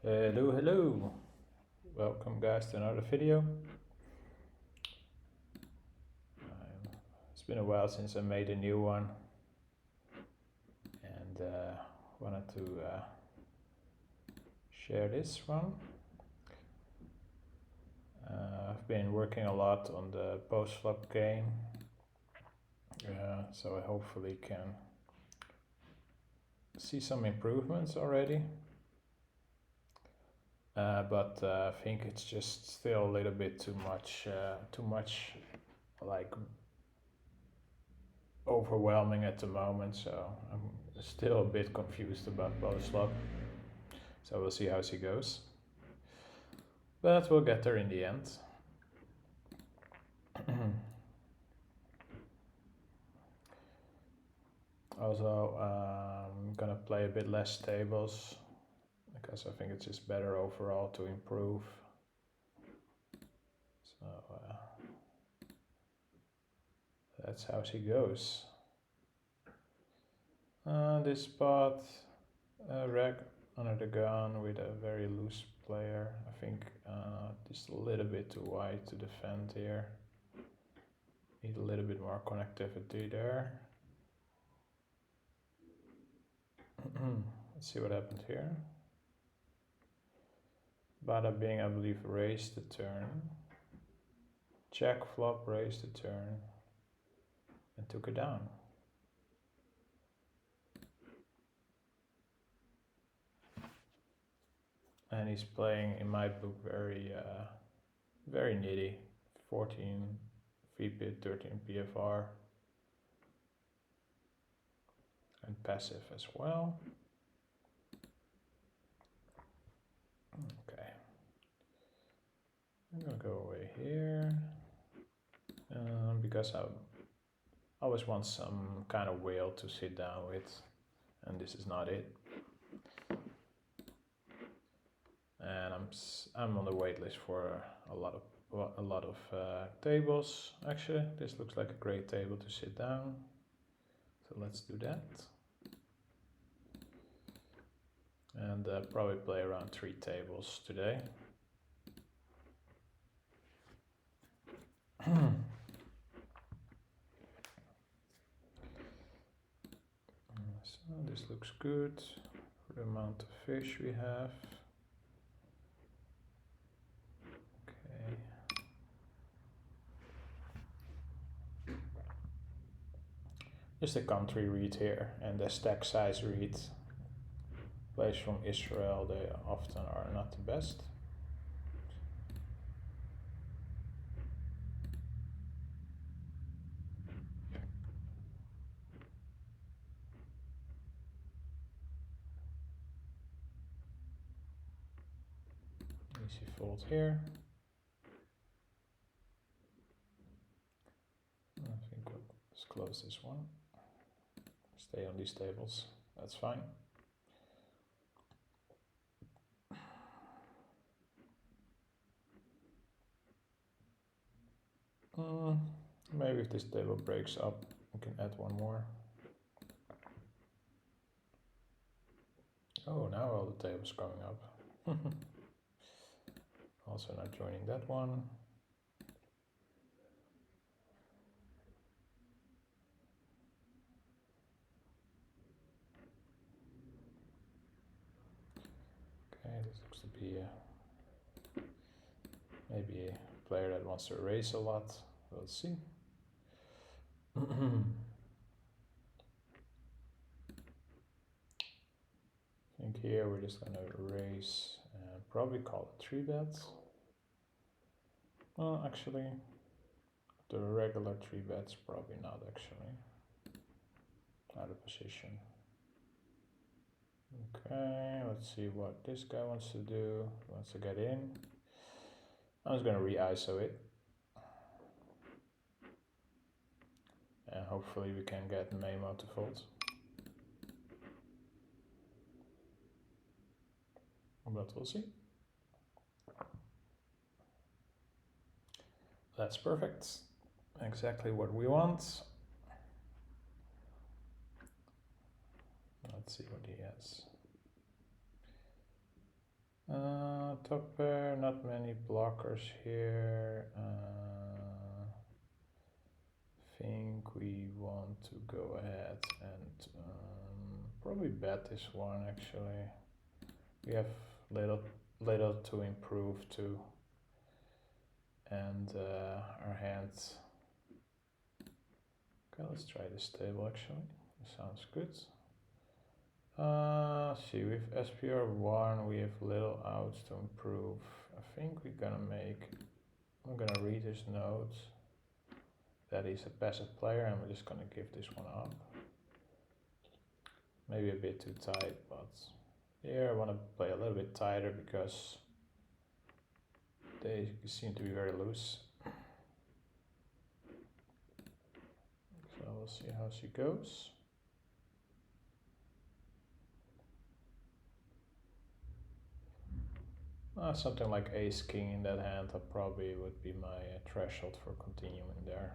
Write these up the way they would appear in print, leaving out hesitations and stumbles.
Hello. Welcome guys to another video. It's been a while since I made a new one and wanted to share this one. I've been working a lot on the post-flop game, so I hopefully can see some improvements already. But I think it's just still a little bit too much like overwhelming at the moment, so I'm still a bit confused about post-flop. So we'll see how she goes. But we'll get there in the end. Also, I'm gonna play a bit less tables because I think it's just better overall to improve. So that's how she goes. This spot, rag under the gun with a very loose player. I think just a little bit too wide to defend here. Need a little bit more connectivity there. Let's see what happened here. Bada bing, I believe, raised the turn. Jack flop raised the turn and took it down. And he's playing, in my book, very nitty. 14 VP, 13 PFR. And passive as well. Okay. I'm gonna go away here. Because I always want some kind of whale to sit down with. And this is not it. And I'm on the wait list for a lot of tables. Actually, this looks like a great table to sit down. So let's do that. And probably play around 3 tables today. So this looks good for the amount of fish we have. Okay. Just a country read here and the stack size read. Plays from Israel, they often are not the best. Easy fold here. I think we'll just close this one. Stay on these tables, that's fine. Maybe if this table breaks up, we can add one more. Oh, now all the tables going up. Also not joining that one. Okay, this looks to be maybe a player that wants to raise a lot. We'll see. I think here we're just gonna raise and probably call it 3 bets. Well, actually, the regular 3 bets probably not actually. Out of position. Okay, let's see what this guy wants to do. He wants to get in. I'm just gonna re-ISO it. And hopefully we can get Memo to fold. But we'll see. That's perfect. Exactly what we want. Let's see what he has. top pair, not many blockers here. Think we want to go ahead and probably bet this one actually. We have little to improve too, and our hands. Okay, let's try this table actually. Sounds good. See, with SPR1 we have little outs to improve. I think I'm gonna read his notes that he's a passive player and we're just gonna give this one up. Maybe a bit too tight, but here I want to play a little bit tighter because they seem to be very loose. So we'll see how she goes. Something like ace king in that hand, that probably would be my threshold for continuing there.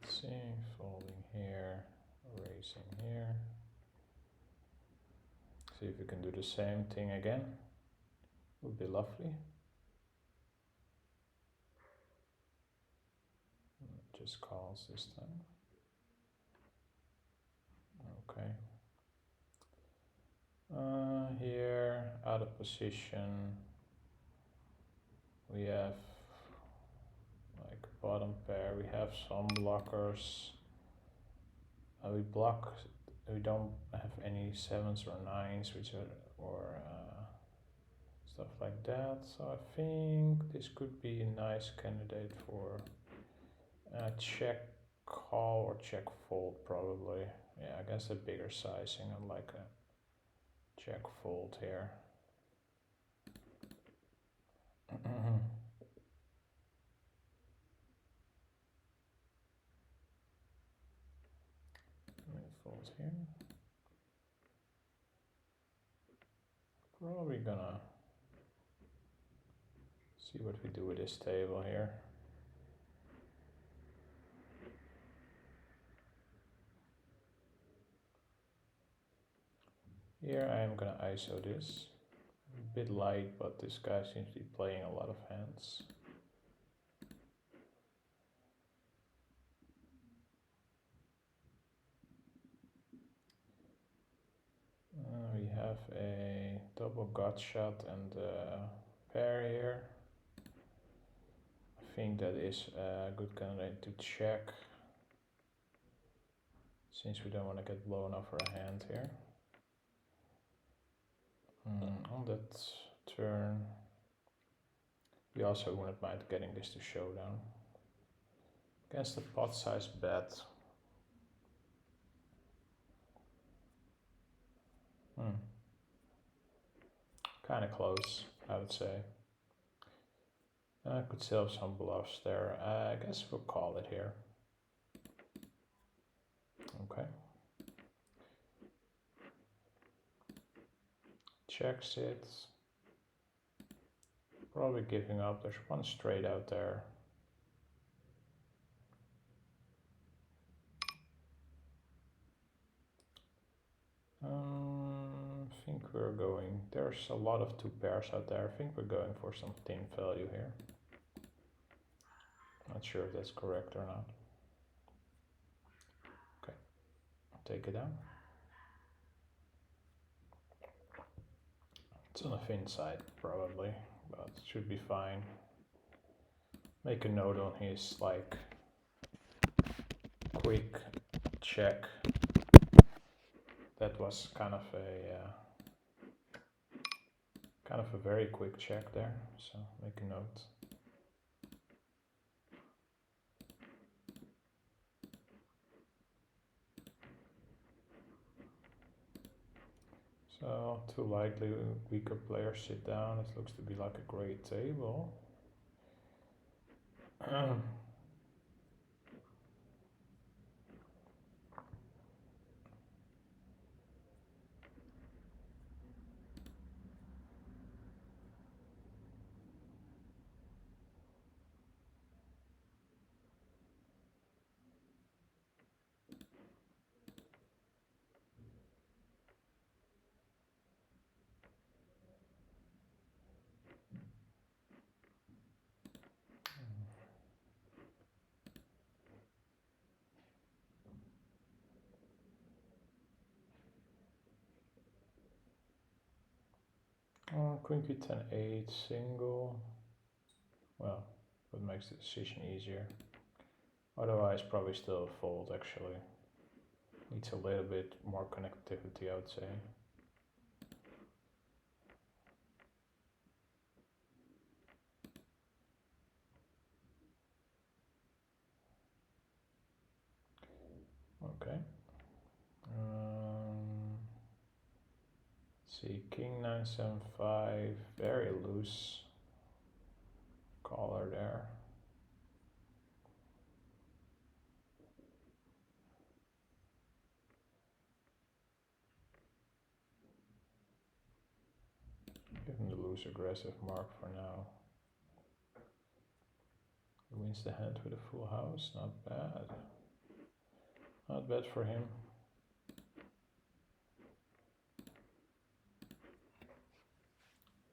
Let's see, folding here, raising here. See if we can do the same thing again. Would be lovely. Just calls this time. Okay. Here, out of position, we have like bottom pair. We have some blockers. We don't have any sevens or nines, or stuff like that. So I think this could be a nice candidate for check call or check fold probably. Yeah, I guess a bigger sizing and like a check fold here. Fold here. Probably gonna see what we do with this table here. Here I am gonna ISO this. A bit light, but this guy seems to be playing a lot of hands. We have a double gut shot and a pair here. I think that is a good candidate to check, since we don't want to get blown off our hand here. On that turn, we also wouldn't mind getting this to showdown. Against the pot size bet. Kind of close, I would say. I could still have some bluffs there. I guess we'll call it here. Okay. Checks it. Probably giving up. There's one straight out there. I think we're going, there's a lot of two pairs out there. I think we're going for some thin value here. Not sure if that's correct or not. Okay, I'll take it down. It's on the thin side probably, but it should be fine. Make a note on his like quick check. That was kind of a very quick check there, so make a note. So too likely weaker players sit down. It looks to be like a great table. Queen Q10 8 single. Well, that makes the decision easier. Otherwise, probably still a fold actually. Needs a little bit more connectivity, I would say. Okay. Let's see, King 975, very loose caller there. Give him the loose aggressive mark for now. He wins the hand with a full house, not bad. Not bad for him.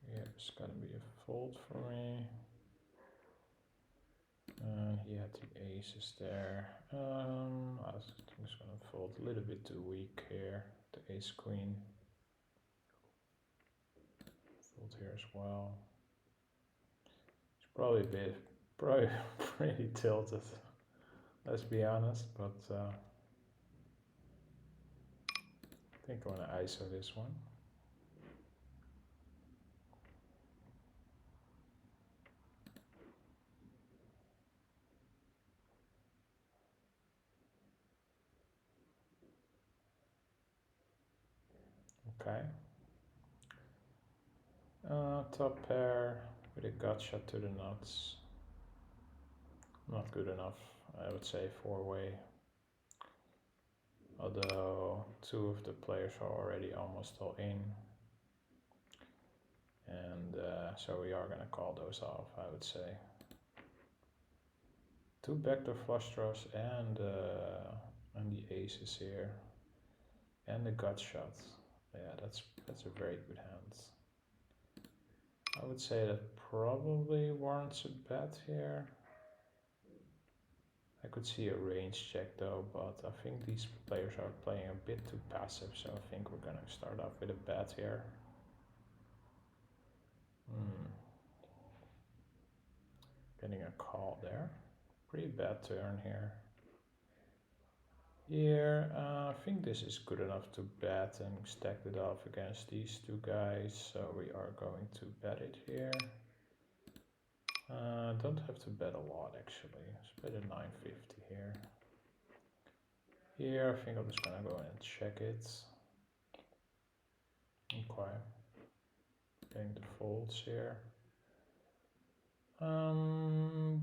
Yeah, it's gonna be a fold for me. And he had the aces there. I think he's gonna fold a little bit too weak here. The ace queen. Fold here as well. It's probably pretty tilted. Let's be honest, but I think I want to ISO this one. Okay. Top pair with a gut shot to the nuts. Not good enough, I would say, four-way. Although two of the players are already almost all in. And so we are gonna call those off, I would say. Two backdoor flush draws and the aces here. And the gut shot. Yeah, that's a very good hand. I would say that probably warrants a bet here. I could see a range check though, but I think these players are playing a bit too passive, so I think we're gonna start off with a bet here. Getting a call there. Pretty bad turn here. Here, I think this is good enough to bet and stack it off against these two guys, so we are going to bet it here. Don't have to bet a lot actually. Let's bet a 950 here. Here, I think I'm just gonna go and check it. Okay. Getting the folds here.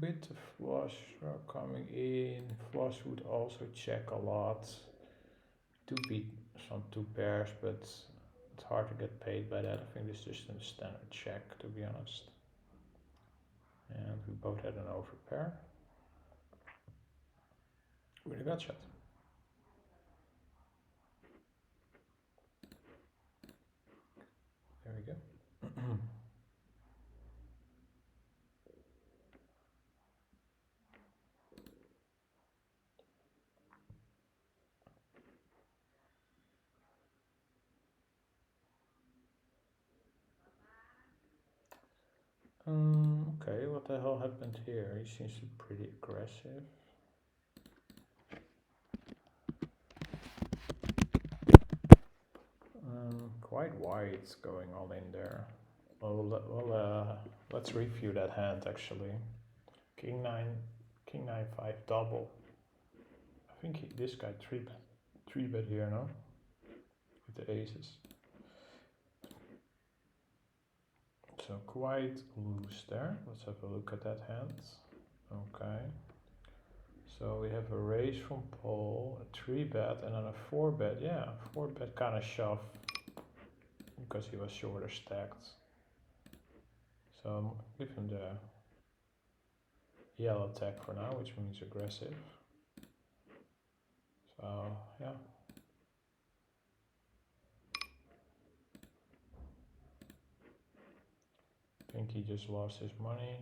With the flush coming in, flush would also check a lot. Do beat some two pairs, but it's hard to get paid by that. I think this is just a standard check, to be honest. And we both had an overpair with a gut shot. There we go. Okay, what the hell happened here? He seems to be pretty aggressive. Quite wide going all in there. Well, let's review that hand actually. King 9, King 9, 5 double. I think this guy three bet here, no? With the aces. So quite loose there. Let's have a look at that hand. Okay. So we have a raise from Paul, a 3-bet, and then a 4-bet. Yeah, 4-bet kind of shove because he was shorter stacked. So give him the yellow tag for now, which means aggressive. So yeah. I think he just lost his money.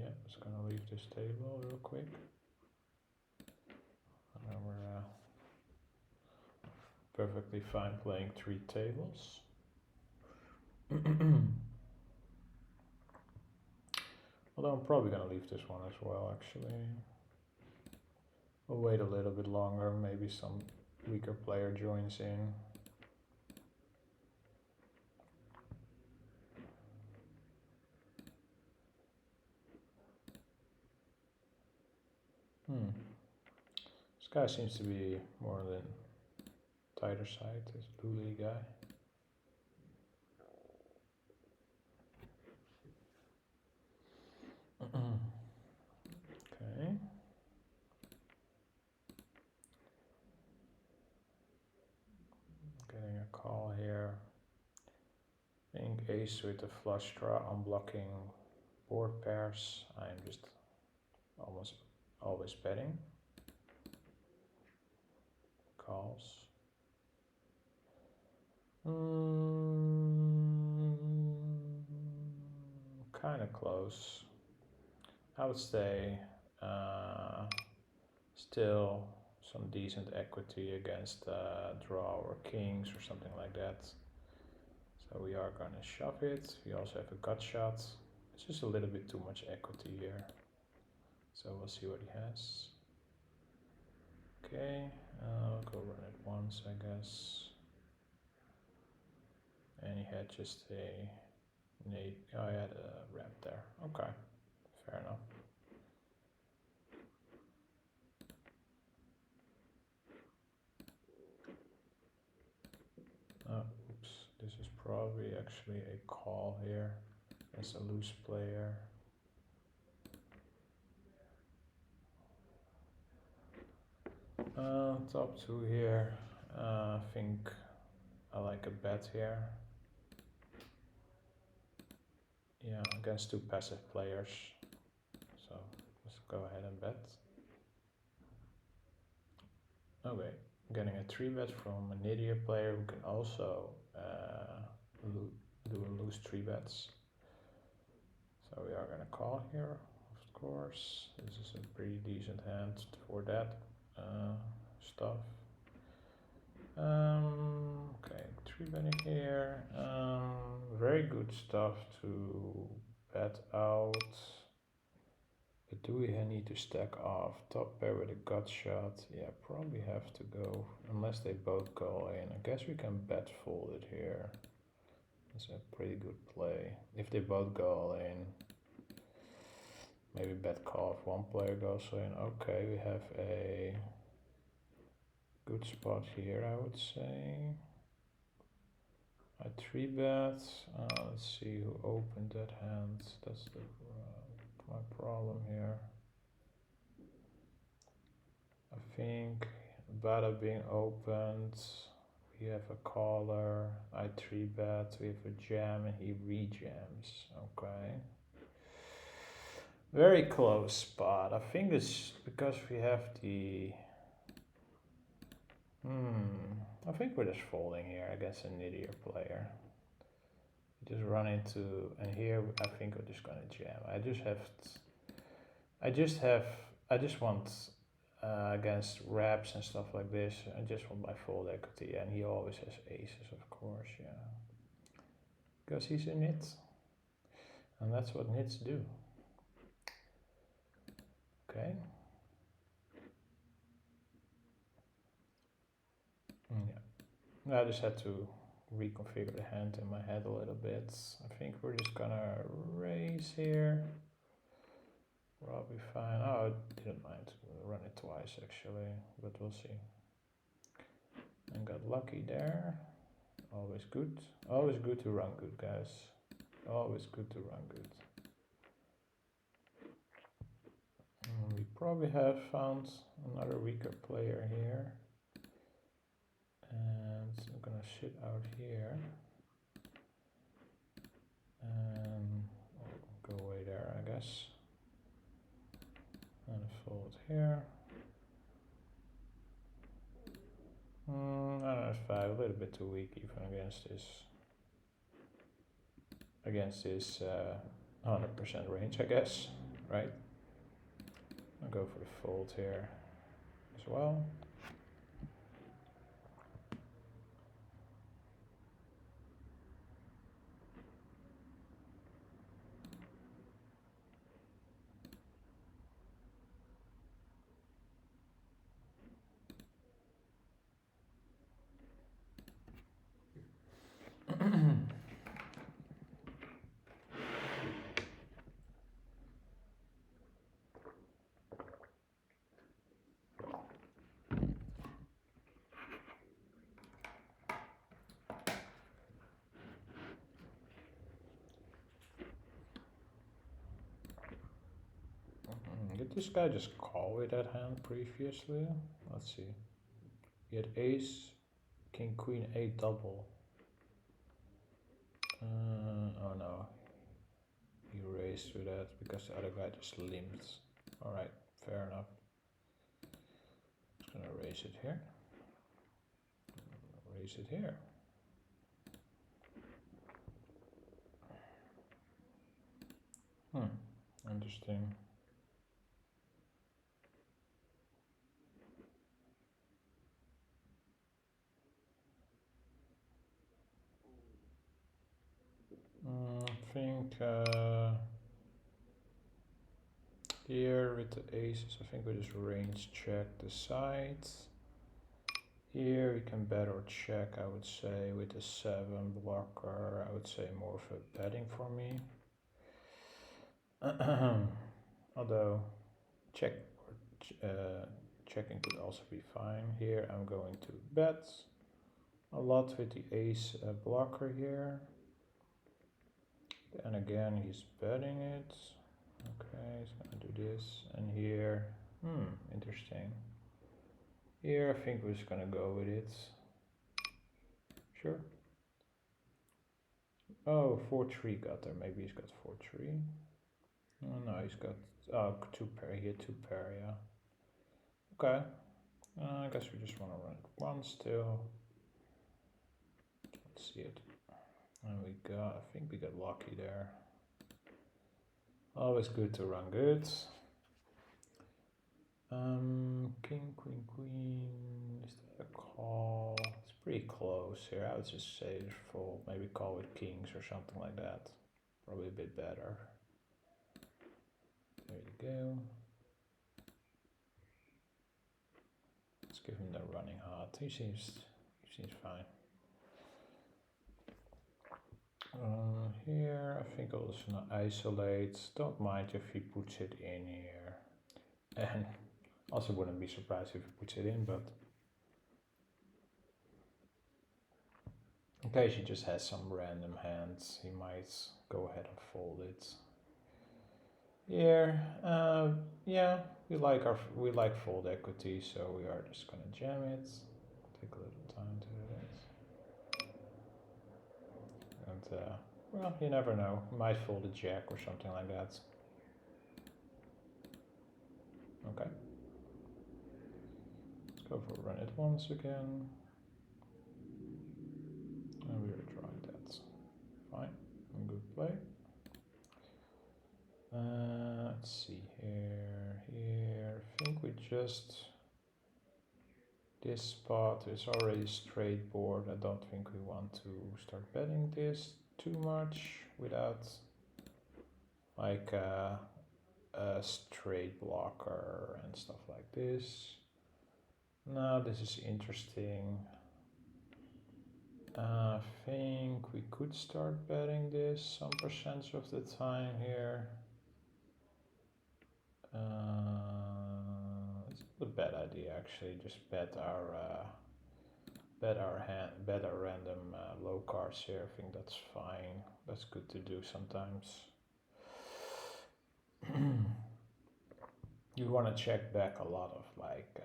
Yeah, just gonna leave this table real quick. And then we're perfectly fine playing 3 tables. Although I'm probably gonna leave this one as well, actually. We'll wait a little bit longer, maybe some weaker player joins in. This guy seems to be more than tighter side, this Luli guy. Okay. Getting a call here. I think ace with a flush draw, unblocking board pairs. I'm just almost always betting. Calls. Kind of close. I would say still some decent equity against draw or kings or something like that. So we are gonna shove it. We also have a gut shot. It's just a little bit too much equity here. So we'll see what he has. Okay, I'll go run it once, I guess. And he had just a nade. Oh, he had a ramp there. Okay, fair enough. Oh, oops. This is probably actually a call here as a loose player. Top two here. I think I like a bet here. Yeah, against two passive players. So let's go ahead and bet. Okay, getting a 3-bet from an idiot player who can also do a loose 3-bets. So we are gonna call here, of course. This is a pretty decent hand for that stuff. Okay, 3-betting here. Very good stuff to bet out. But do we need to stack off? Top pair with a gut shot. Yeah, probably have to go, unless they both go in. I guess we can bet fold it here. It's a pretty good play. If they both go all in, maybe bet call if one player goes in. Okay, we have a good spot here, I would say. I 3-bet. Let's see who opened that hand. That's my problem here. I think Bada being opened. We have a caller. I 3-bet. We have a jam and he re-jams. Okay. Very close spot. I think it's because we have the. I think we're just folding here against an idiot player. Just run into, and here I think we're just gonna jam. I just want against wraps and stuff like this. I just want my fold equity, and he always has aces, of course, yeah. Because he's a nit, and that's what nits do. Okay. Yeah. I just had to reconfigure the hand in my head a little bit. I think we're just gonna raise here. Probably fine. Oh, I didn't mind. We'll run it twice actually, but we'll see. And got lucky there. Always good. Always good to run good, guys. Always good to run good. And we probably have found another weaker player here. And I'm gonna sit out here. And I'll go away there, I guess. And fold here. I don't know, it's 5, a little bit too weak even against this 100% range, I guess, right? I'll go for the fold here as well. this guy just call with that hand previously? Let's see. He had ace, king, queen, 8 double. Oh no. He raised with that because the other guy just limped. Alright, fair enough. Just gonna raise it here. Raise it here. Interesting. I think here with the aces, I think we just range check the sides. Here we can bet or check, I would say, with the 7 blocker. I would say more of a betting for me. Although checking could also be fine. Here I'm going to bet a lot with the ace blocker here. And again, he's betting it. Okay, he's gonna do this. And here, interesting. Here, I think we're just gonna go with it. Sure. Oh, 4-3 got there. Maybe he's got 4-3. Oh, no, he's got 2 pair. He had 2 pair, yeah. Okay. I guess we just want to run it once still. Let's see it. And I think we got lucky there. Always good to run good. King, queen, queen. Is that a call? It's pretty close here. I would just say fold. Maybe call with kings or something like that. Probably a bit better. There you go. Let's give him the running heart. He seems fine. Here, I think I'll just isolate. Don't mind if he puts it in here. And also wouldn't be surprised if he puts it in, but in case he just has some random hands, he might go ahead and fold it. Here, yeah, we like fold equity, so we are just gonna jam it. Take a little time to do this. And well, you never know. Might fold a jack or something like that. Okay. Let's go for run it once again. And we retried that. Fine. Good play. Let's see here. I think we just... This spot is already straight board. I don't think we want to start betting this too much without like a straight blocker and stuff like this. Now this is interesting. I think we could start betting this some percent of the time here. It's not a bad idea actually. Just bet our random low cards here. I think that's fine. That's good to do sometimes. You want to check back a lot of like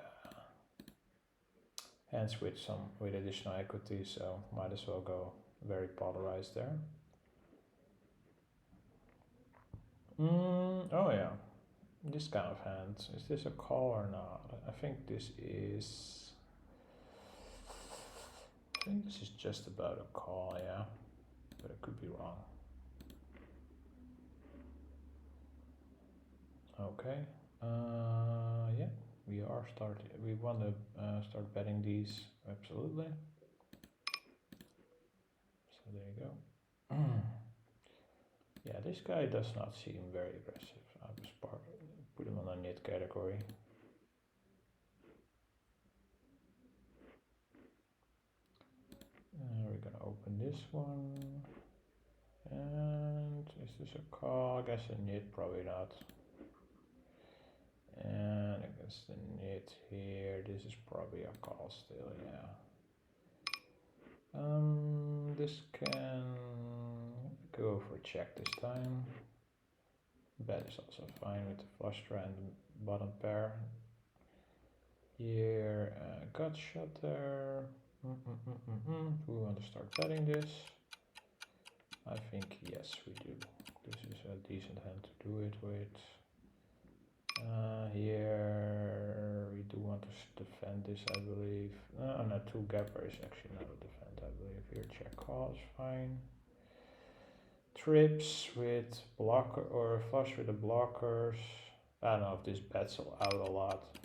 hands with additional equity, so might as well go very polarized there. Oh yeah, this kind of hand. Is this a call or not? I think this is just about a call, yeah, but it could be wrong. Okay, yeah, we want to start betting these, absolutely. So there you go. Yeah, this guy does not seem very aggressive. I was put him on a nit category. We're gonna open this one. And is this a call? I guess a nit, probably not. And I guess the nit here, this is probably a call still, yeah. This can go for check this time. Bet is also fine with the flush draw and bottom pair. Here, gut shot there. Do we want to start betting this? I think yes, we do. This is a decent hand to do it with. Here we do want to defend this, I believe. No, two gapper is actually not a defend, I believe. Here check call is fine. Trips with blocker or flush with the blockers. I don't know if this bets out a lot.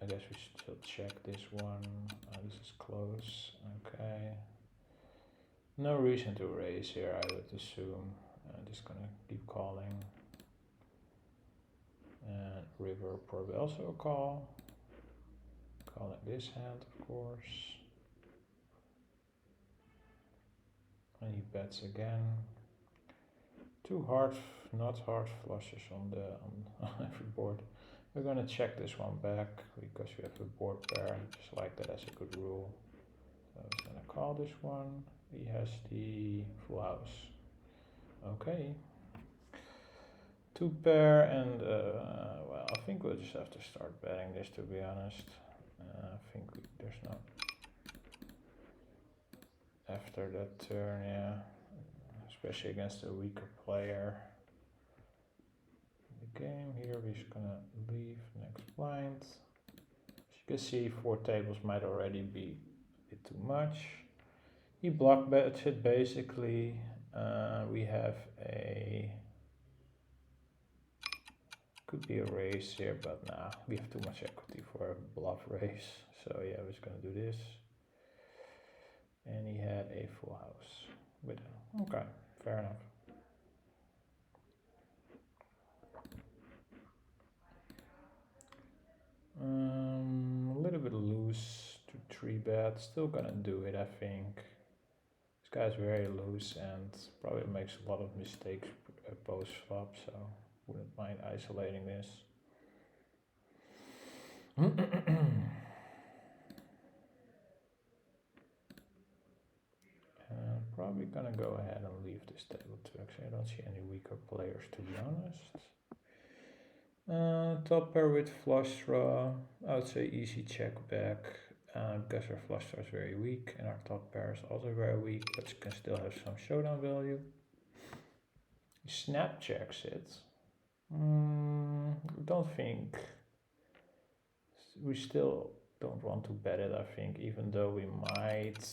I guess we should still check this one. This is close. Okay. No reason to raise here, I would assume. I'm just gonna keep calling. And river probably also a call. Calling this hand, of course. And he bets again. Two not hard flushes on every board. We're gonna check this one back because we have a board pair, just like that as a good rule. So he's gonna call this one. He has the full house. Okay. Two pair and well, I think we'll just have to start betting this, to be honest. I think there's no after that turn, yeah, especially against a weaker player. The game here, we're just gonna leave next blind. As you can see, 4 tables might already be a bit too much. He block bets it basically. We have a could be a raise here, but nah, we have too much equity for a bluff raise. So yeah, we're just gonna do this. And he had a full house with okay, fair enough. A little bit loose to 3-bet, still gonna do it, I think. This guy's very loose and probably makes a lot of mistakes post flop, so wouldn't mind isolating this. Probably gonna go ahead and leave this table too. Actually, I don't see any weaker players, to be honest. Top pair with flush draw. I would say easy check back because our flush draw is very weak and our top pair is also very weak, but can still have some showdown value. He snap checks it. Don't think. We still don't want to bet it, I think, even though we might.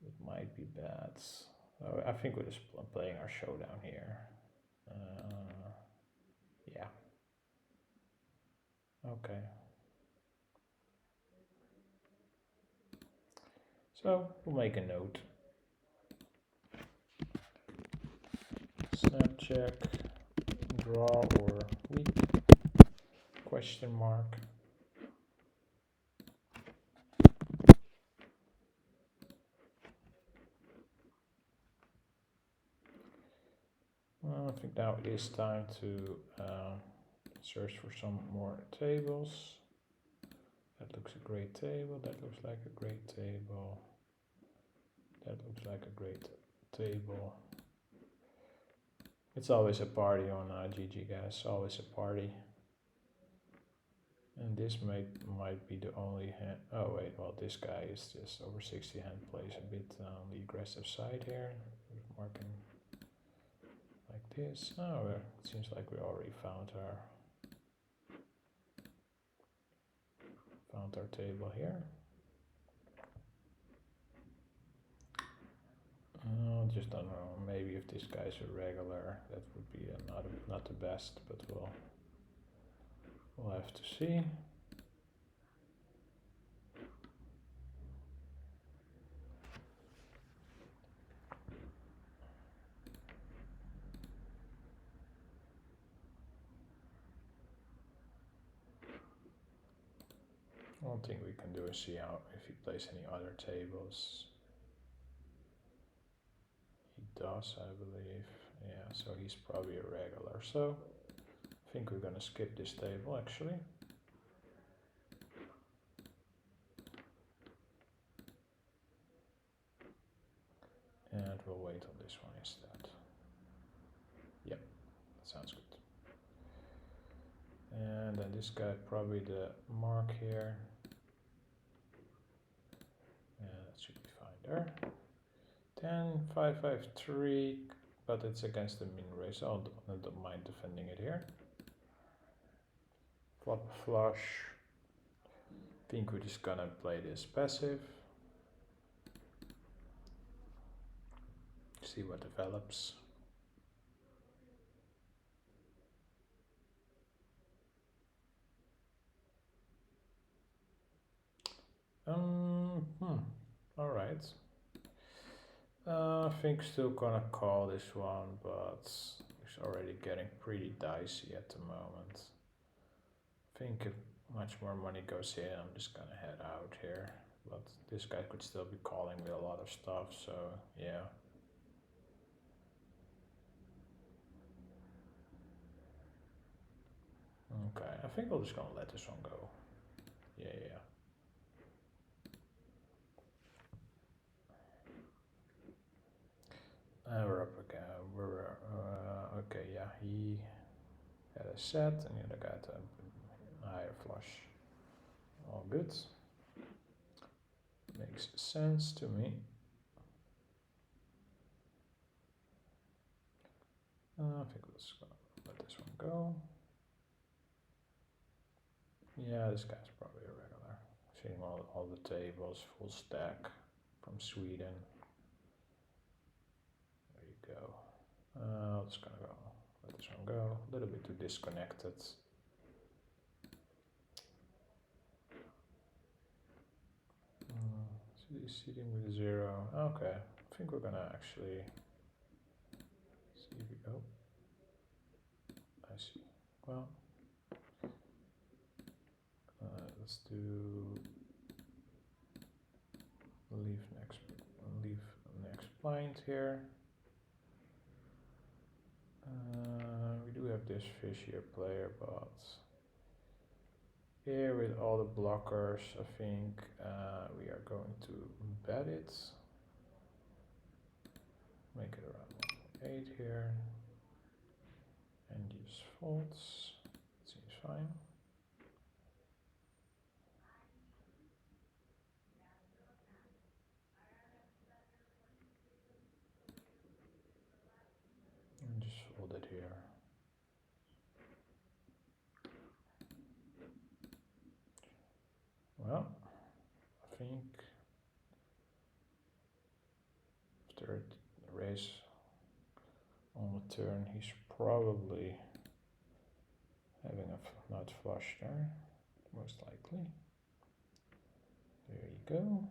It might be bad. I think we're just playing our showdown here. Yeah. Okay. So we'll make a note. Snap check, draw or weak? Question mark. Well, I think now it is time to search for some more tables. That looks a great table. That looks like a great table. That looks like a great table. It's always a party on GG, guys. Always a party. And this might be the only hand. Oh wait, well this guy is just over 60 hand, plays a bit on the aggressive side here. Marking like this. Oh, it seems like we already found our table here. Just don't know. Maybe if this guy's a regular, that would be not the best, but we'll have to see. One thing we can do is see how if he plays any other tables. He does, I believe. Yeah, so he's probably a regular. So I think we're gonna skip this table actually. And we'll wait on this one instead. Yep, that sounds good. And then this guy probably the mark here. Yeah, that should be fine there. 10, 5, 5, 3, but it's against the min raise, so I don't mind defending it here. Flop a flush. Think we're just gonna play this passive. See what develops. Alright. I think still gonna call this one, but it's already getting pretty dicey at the moment. I think if much more money goes in, I'm just gonna head out here. But this guy could still be calling with a lot of stuff, so yeah. Okay, I think I'm just gonna let this one go. Yeah. We're up again. Okay, yeah, he had a set and the other guy had a higher flush. All good. Makes sense to me. I think let's let this one go. Yeah, this guy's probably a regular. Seeing all the tables, full stack from Sweden. There you go. I'm just gonna go. Let this one go. A little bit too disconnected. So he's sitting with 0. Okay, I think we're gonna actually see if we go. I see. Well, let's do leave next blind here. We do have this fish here player, but here with all the blockers, I think we are going to bet it. Make it around 1.8 here. And use folds. Seems fine. And just fold it here. Well, I think after the race on the turn, he's probably having a nut flush there, most likely. There you go.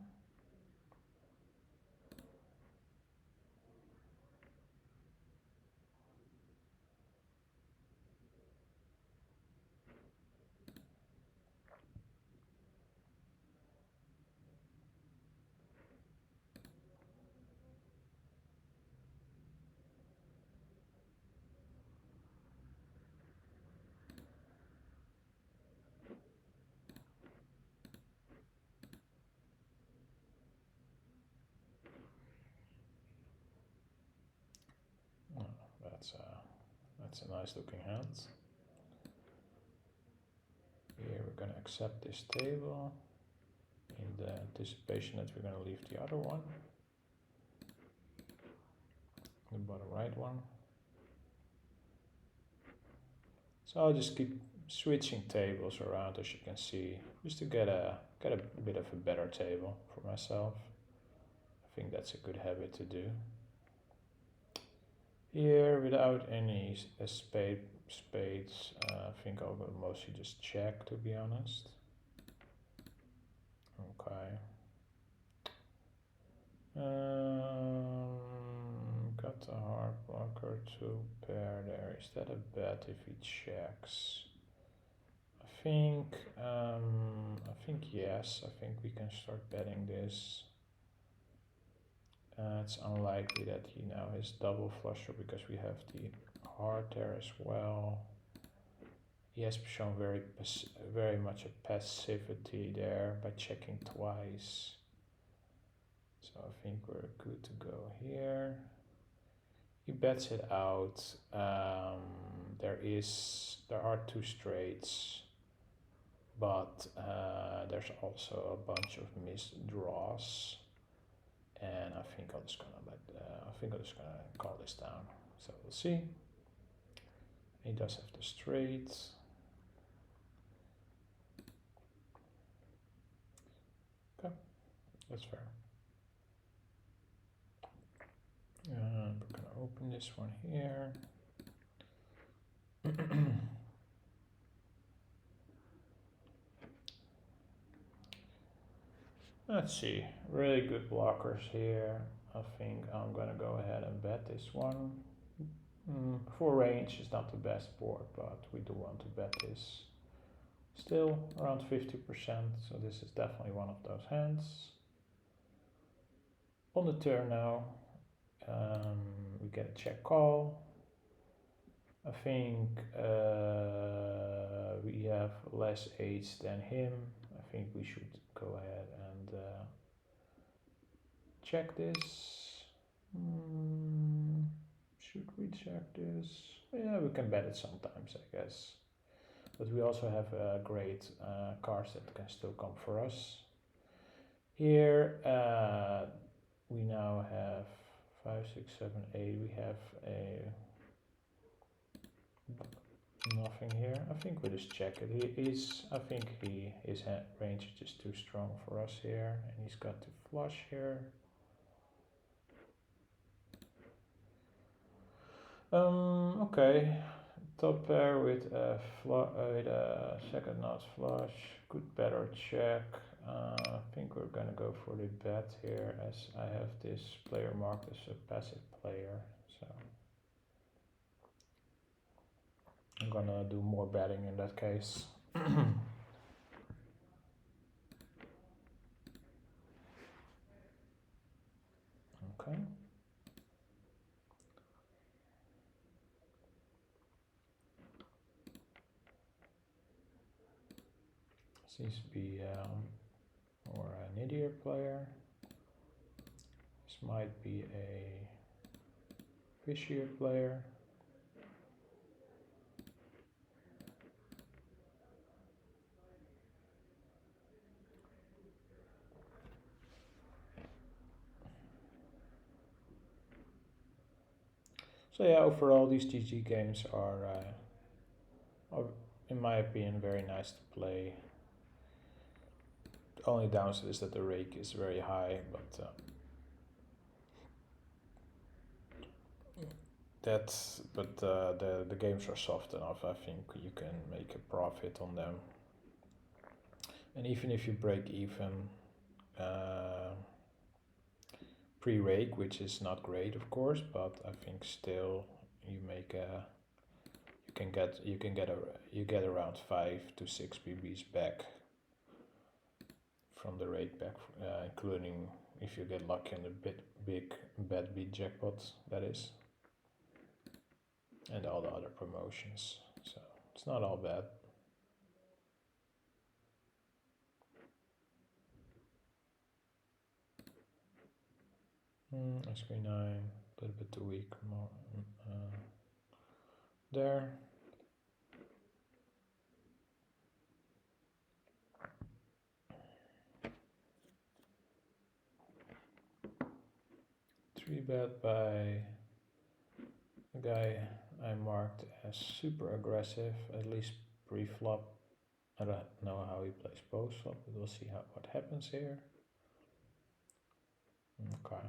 Oh, that's a nice looking hand. Here we're going to accept this table in the anticipation that we're going to leave the other one, the bottom right one. So I'll just keep switching tables around, as you can see, just to get a bit of a better table for myself. I think that's a good habit to do. Here, without any spades, I think I'll mostly just check, to be honest. Okay. Got a hard blocker to pair there. Is that a bet if he checks? I think yes. I think we can start betting this. It's unlikely that he now has double flusher because we have the heart there as well. He has shown very much a passivity there by checking twice. So I think we're good to go here. He bets it out. There are two straights, but there's also a bunch of missed draws, and I think I'm just gonna call this down. So we'll see. He does have the straight. Okay, that's fair. And we're gonna open this one here. Let's see, really good blockers here. I think I'm gonna go ahead and bet this one. For range is not the best board, but we do want to bet this. Still around 50%, so this is definitely one of those hands. On the turn now, we get a check call. I think we have less eights than him. I think we should go ahead and check this. Should we check this? Yeah, we can bet it sometimes, I guess. But we also have great cards that can still come for us. Here we now have 5, 6, 7, 8. We have a nothing here. I think we just check it. I think his range is just too strong for us here, and he's got to flush here. Okay, top pair with a second nut flush. Good, better check. I think we're gonna go for the bet here, as I have this player marked as a passive player. So I'm gonna do more betting in that case. Okay. Seems to be more an idiot player. This might be a fishier player. So yeah, overall these GG games are, in my opinion, very nice to play. The only downside is that the rake is very high, but the games are soft enough. I think you can make a profit on them, and even if you break even pre-rake, which is not great, of course, but I think still you make a you get around 5 to 6 BBs back from the rake back, including if you get lucky on the big bad beat jackpot, that is, and all the other promotions. So it's not all bad. SQ9, a little bit too weak. More, there. Three bet by a guy I marked as super aggressive, at least pre-flop. I don't know how he plays post-flop, but we'll see what happens here. Okay.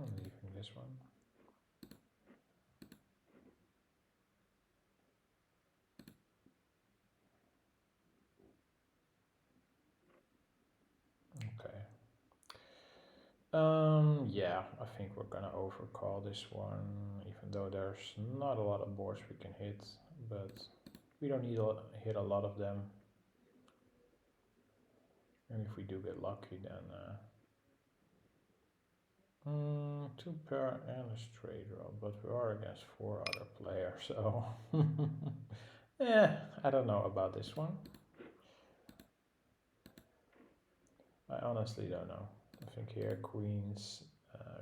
I'm leaving this one. Yeah, I think we're gonna overcall this one, even though there's not a lot of boards we can hit, but we don't need to hit a lot of them. And if we do get lucky, then two pair and a straight draw, but we are against four other players, so yeah, I don't know about this one. I honestly don't know. I think here queens,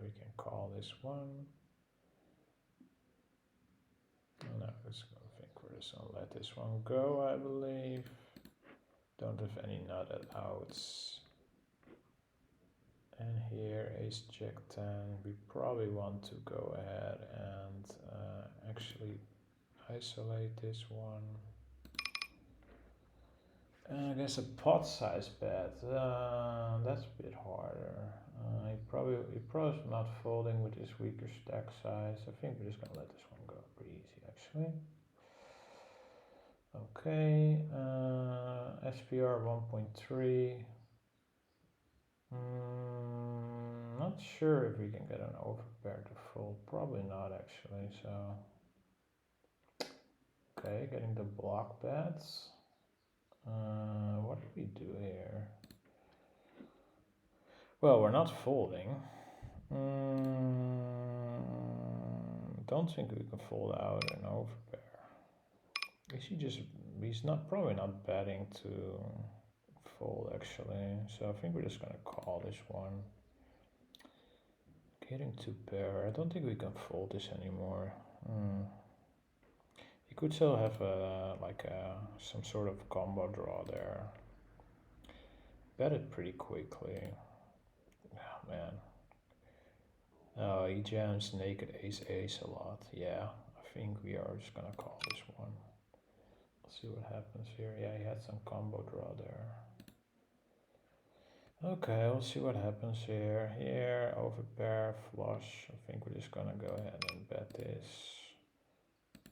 we can call this one. No, I think we're just gonna let this one go, I believe. Don't have any nutted outs. And here ace jack 10, we probably want to go ahead and actually isolate this one. And I guess a pot size bet, that's a bit harder. He probably not folding with his weaker stack size. I think we're just gonna let this one go pretty easy actually. Okay, SPR 1.3. Not sure if we can get an overpair to fold. Probably not actually, so. Okay, getting the block bets. What do we do here? Well, we're not folding. Don't think we can fold out an overpair. He's not probably not betting to fold actually. So I think we're just gonna call this one. Getting two pair. I don't think we can fold this anymore. You could still have some sort of combo draw there. Bet it pretty quickly. Oh, man. Oh, he jams naked ace ace a lot. Yeah, I think we are just gonna call this one. Let's see what happens here. Yeah, he had some combo draw there. Okay, we'll see what happens here. Here, overpair, flush. I think we're just gonna go ahead and bet this.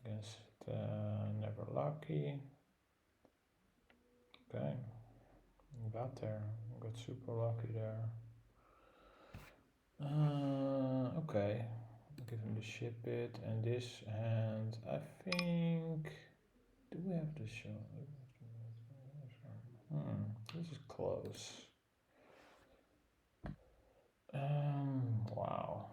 Against never lucky. Okay, got there. Got super lucky there. Okay, give him the ship it and this hand. I think. Do we have to show? This is close. Wow.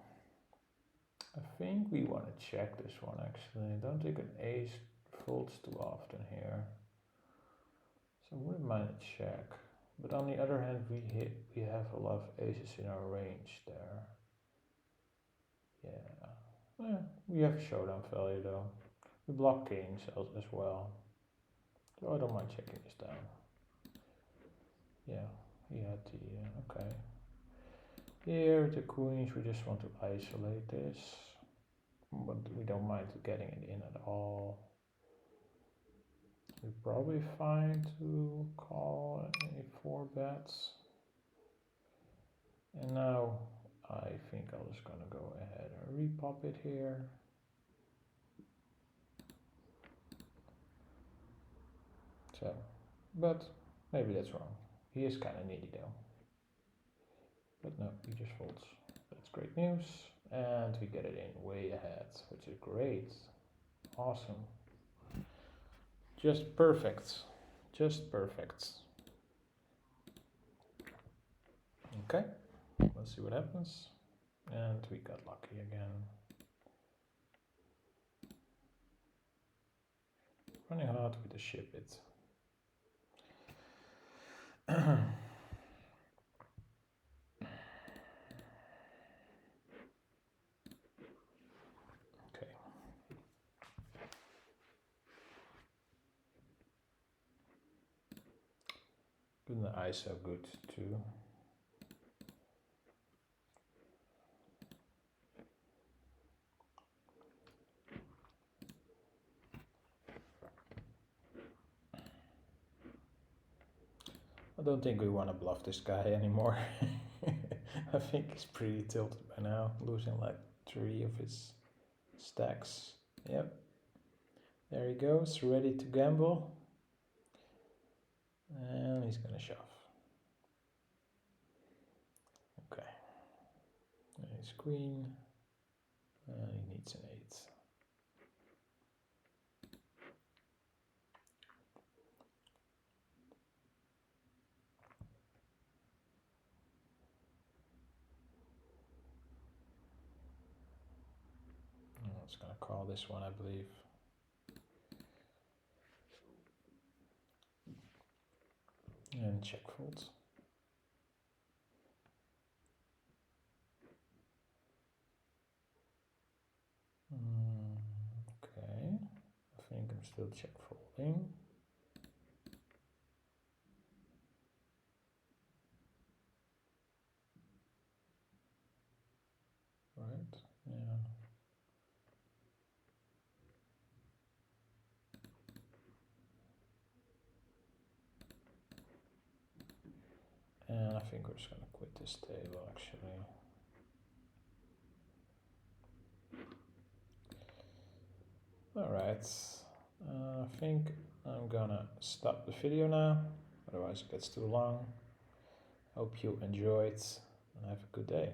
I think we want to check this one actually. Don't think an ace folds too often here. So I wouldn't mind a check. But on the other hand, we have a lot of aces in our range there. Yeah. We have showdown value though. We block kings as well. So I don't mind checking this down. Yeah, he had the, okay. Here, the queens, we just want to isolate this. But we don't mind getting it in at all. We're probably fine to call any 4 bets. And now I think I'm just gonna go ahead and repop it here. So, but maybe that's wrong. He is kind of needy though. But no, he just folds. That's great news. And we get it in way ahead, which is great. Awesome. Just perfect. Just perfect. Okay, let's see what happens. And we got lucky again. Running hard with the ship it. And the ISO good too. I don't think we want to bluff this guy anymore. I think he's pretty tilted by now, losing like 3 of his stacks. Yep. There he goes, ready to gamble. And he's gonna shove. Okay. his queen. He needs an 8. I was gonna call this one, I believe. And check fold. Okay, I think I'm still check folding. Right, yeah. And I think we're just gonna quit this table actually. Alright, I think I'm gonna stop the video now, otherwise it gets too long. Hope you enjoyed and have a good day.